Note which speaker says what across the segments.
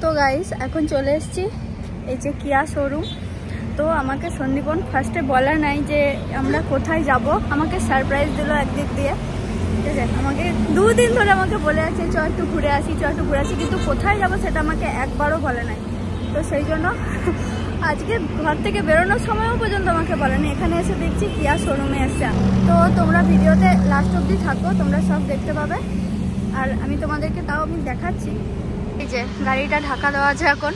Speaker 1: তো গাইস এখন চলে এসেছি এই যে কিয়া শোরুম। তো আমাকে সন্দীপন ফার্স্টে বলা নাই যে আমরা কোথায় যাব, আমাকে সারপ্রাইজ দিল একদিক দিয়ে। ঠিক আছে, আমাকে 2 দিন ধরে আমাকে বলে আছে চ একটু ঘুরে আসি, কিন্তু কোথায় যাব সেটা আমাকে একবারও বলে নাই। তো সেই জন্য আজকে ঘর থেকে বেরোনোর সময়ও পর্যন্ত আমাকে বলেনি। এখানে এসে দেখছি কিয়া শোরুমে এসছে। তো তোমরা ভিডিওতে লাস্ট অবধি থাকো, তোমরা সব দেখতে পাবে। আর আমি তোমাদেরকে তাও আমি দেখাচ্ছি। এই যে গাড়িটা ঢাকা দেওয়া আছে এখন,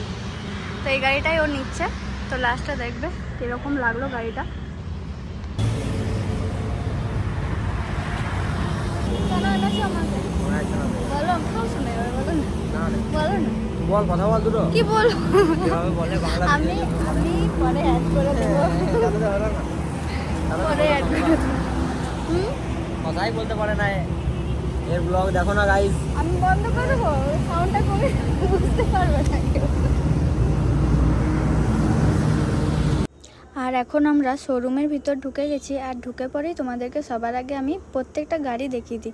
Speaker 1: তো এই গাড়িটাই ও নিচ্ছে। তো লাস্টটা দেখবে কিরকম লাগলো গাড়িটা। কেন এনেছো আমাকে বলো, শুনে বলো না, বলো না, বল কথা বল দুটো। কি বল আমি পরে অ্যাড করে দেবো, পরে অ্যাড করে দেবো।
Speaker 2: কথাই বলতে পারে না, এর ব্লগ দেখো না গাইস।
Speaker 1: আমি বন্ধ করে দেবো, সাউন্ডটা কমে বুঝতে পারবে না কেউ। আর এখন আমরা শোরুমের ভিতর ঢুকে গেছি। আর ঢুকে পরেই তোমাদেরকে সবার আগে আমি প্রত্যেকটা গাড়ি দেখিয়ে দিই।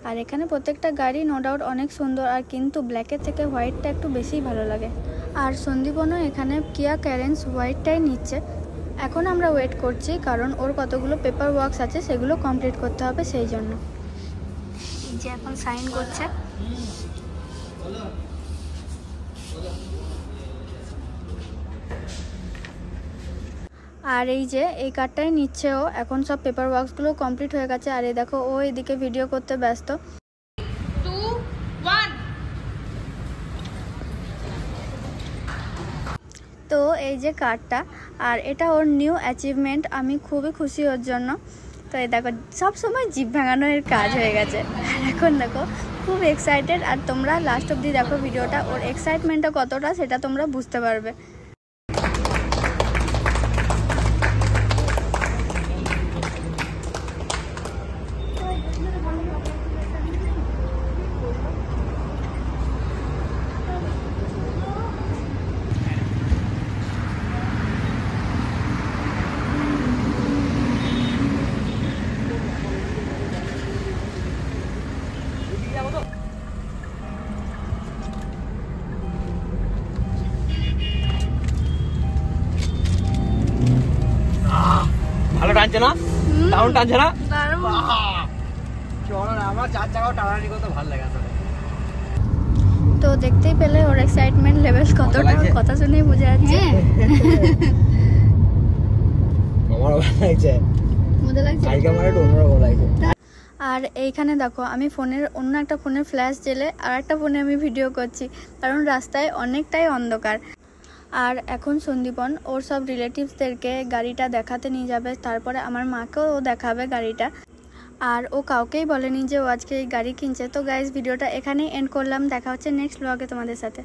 Speaker 1: আর এখানে প্রত্যেকটা গাড়ি নো ডাউট অনেক সুন্দর, আর কিন্তু ব্ল্যাকের থেকে হোয়াইটটা একটু বেশিই ভালো লাগে। আর সন্দীপনও এখানে কিয়া ক্যারেন্স হোয়াইটটাই নিচ্ছে। এখন আমরা ওয়েট করছি, কারণ ওর কতগুলো পেপার ওয়ার্কস আছে সেগুলো কমপ্লিট করতে হবে, সেই জন্য। এই যে এখন সাইন করছে। আর এই যে এই কার্ডটাই নিচ্ছে ও। এখন সব পেপার ওয়ার্কসগুলো কমপ্লিট হয়ে গেছে। আর এই দেখো ও এদিকে ভিডিও করতে ব্যস্ত।
Speaker 3: 2, 1
Speaker 1: তো এই যে কার্ডটা, আর এটা ওর নিউ অ্যাচিভমেন্ট। আমি খুবই খুশি ওর জন্য। তো এই দেখো সব সময় জিভ ভাঙানোর কাজ হয়ে গেছে। আর এখন দেখো খুব এক্সাইটেড। আর তোমরা লাস্ট অবধি দেখো ভিডিওটা, ওর এক্সাইটমেন্টটা কতটা সেটা তোমরা বুঝতে পারবে।
Speaker 2: ভালো টানছে না, দারুণ টানছে না।
Speaker 1: দারুণ।
Speaker 2: আমার 4 চাকাও টানাটানি করতে ভালো লাগে আসলে।
Speaker 1: তো দেখতেই পেলে ওর এক্সাইটমেন্ট লেভেল কতটা, কথা শুনেই বোঝা যাচ্ছে।
Speaker 2: আমার ভালো লাগছে,
Speaker 1: মজা লাগছে।
Speaker 2: কালকে আমার একটু অন্যরকম লাগছে।
Speaker 1: আর এইখানে দেখো আমি ফোনের অন্য একটা ফোনের ফ্ল্যাশ জেলে আর একটা ফোনে আমি ভিডিও করছি, কারণ রাস্তায় অনেকটাই অন্ধকার। আর এখন সন্দীপন ওর সব রিলেটিভসদেরকে গাড়িটা দেখাতে নিয়ে যাবে, তারপরে আমার মাকেও ও দেখাবে গাড়িটা। আর ও কাউকেই বলেনি যে ও আজকে এই গাড়ি কিনছে। তো গাইজ ভিডিওটা এখানেই এন্ড করলাম, দেখা হচ্ছে নেক্সট ব্লগে তোমাদের সাথে।